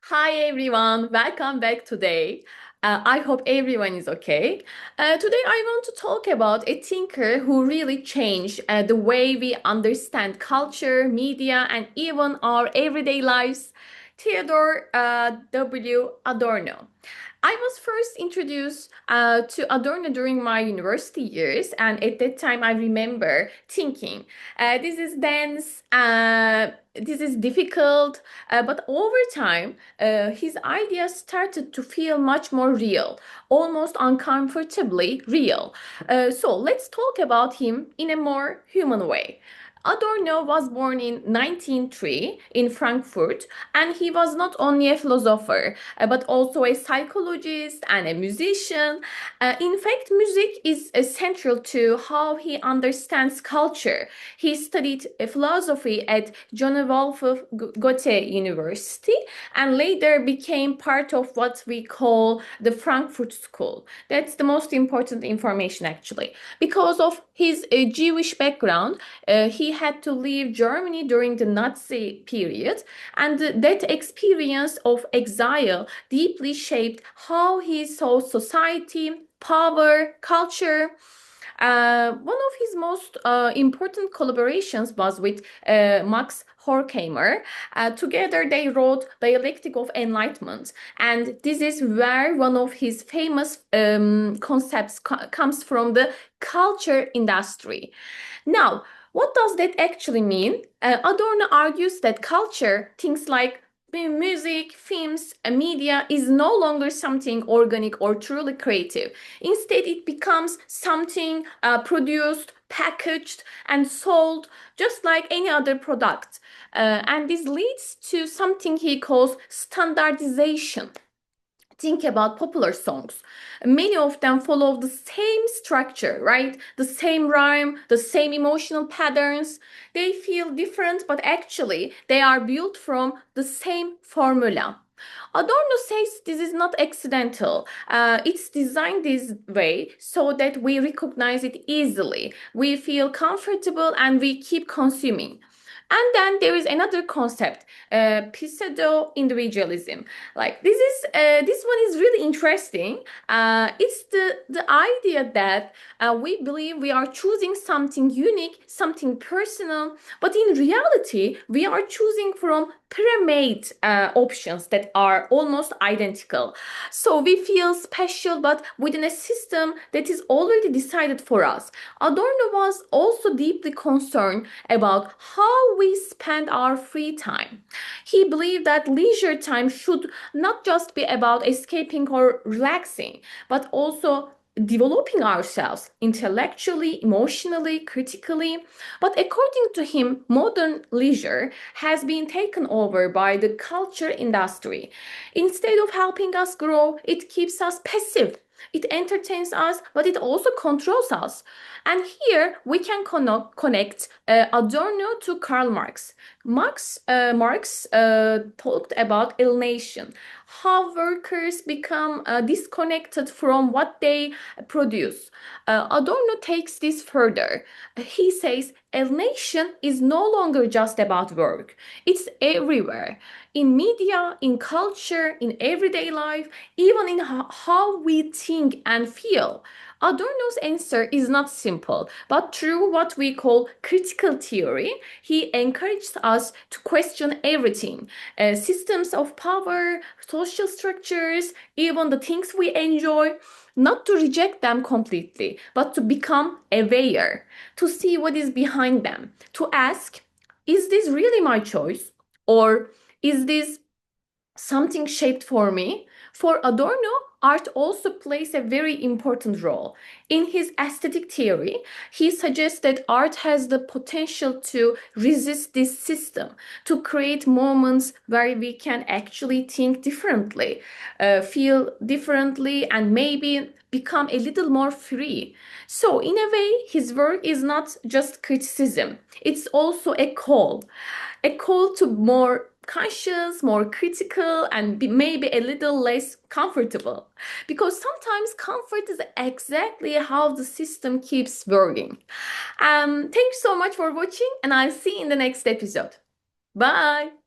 Hi everyone, welcome back today. I hope everyone is okay. Today I want to talk about a thinker who really changed the way we understand culture, media, and even our everyday lives. Theodor W. Adorno. I was first introduced to Adorno during my university years, and at that time I remember thinking, this is dense, this is difficult, but over time, his ideas started to feel much more real, almost uncomfortably real. So let's talk about him in a more human way. Adorno was born in 1903 in Frankfurt, and he was not only a philosopher, but also a psychologist and a musician. In fact, music is central to how he understands culture. He studied philosophy at John Wolfgang Goethe University and later became part of what we call the Frankfurt School. That's the most important information, actually. Because of his Jewish background, he had to leave Germany during the Nazi period, and that experience of exile deeply shaped how he saw society, power, culture. One of his most important collaborations was with Max Horkheimer. Together, they wrote Dialectic of Enlightenment, and this is where one of his famous concepts comes from the culture industry. Now, what does that actually mean? Adorno argues that culture, things like music, films, and media, is no longer something organic or truly creative. Instead, it becomes something produced, packaged, and sold just like any other product. And this leads to something he calls standardization. Think about popular songs. Many of them follow the same structure, right? The same rhyme, the same emotional patterns. They feel different, but actually they are built from the same formula. Adorno says this is not accidental. It's designed this way so that we recognize it easily. We feel comfortable and we keep consuming. And then there is another concept, pseudo-individualism. Like this one is really interesting. It's the idea that we believe we are choosing something unique, something personal, but in reality, we are choosing from pre-made options that are almost identical. So we feel special, but within a system that is already decided for us. Adorno was also deeply concerned about how we spend our free time. He believed that leisure time should not just be about escaping or relaxing, but also developing ourselves intellectually, emotionally, critically. But according to him, modern leisure has been taken over by the culture industry. Instead of helping us grow, it keeps us passive. It entertains us, but it also controls us. And here we can connect Adorno to Karl Marx. Marx talked about alienation, how workers become disconnected from what they produce. Adorno takes this further. He says alienation is no longer just about work, it's everywhere in media, in culture, in everyday life, even in how we think and feel. Adorno's answer is not simple, but through what we call critical theory, he encouraged us to question everything, systems of power, social structures, even the things we enjoy, not to reject them completely, but to become aware, to see what is behind them, to ask, is this really my choice? Or is this something shaped for me? For Adorno, art also plays a very important role. In his aesthetic theory, he suggests that art has the potential to resist this system, to create moments where we can actually think differently, feel differently, and maybe become a little more free. So, in a way, his work is not just criticism, it's also a call to more conscious, more critical, and maybe a little less comfortable. Because sometimes comfort is exactly how the system keeps working. Thanks so much for watching, and I'll see you in the next episode. Bye!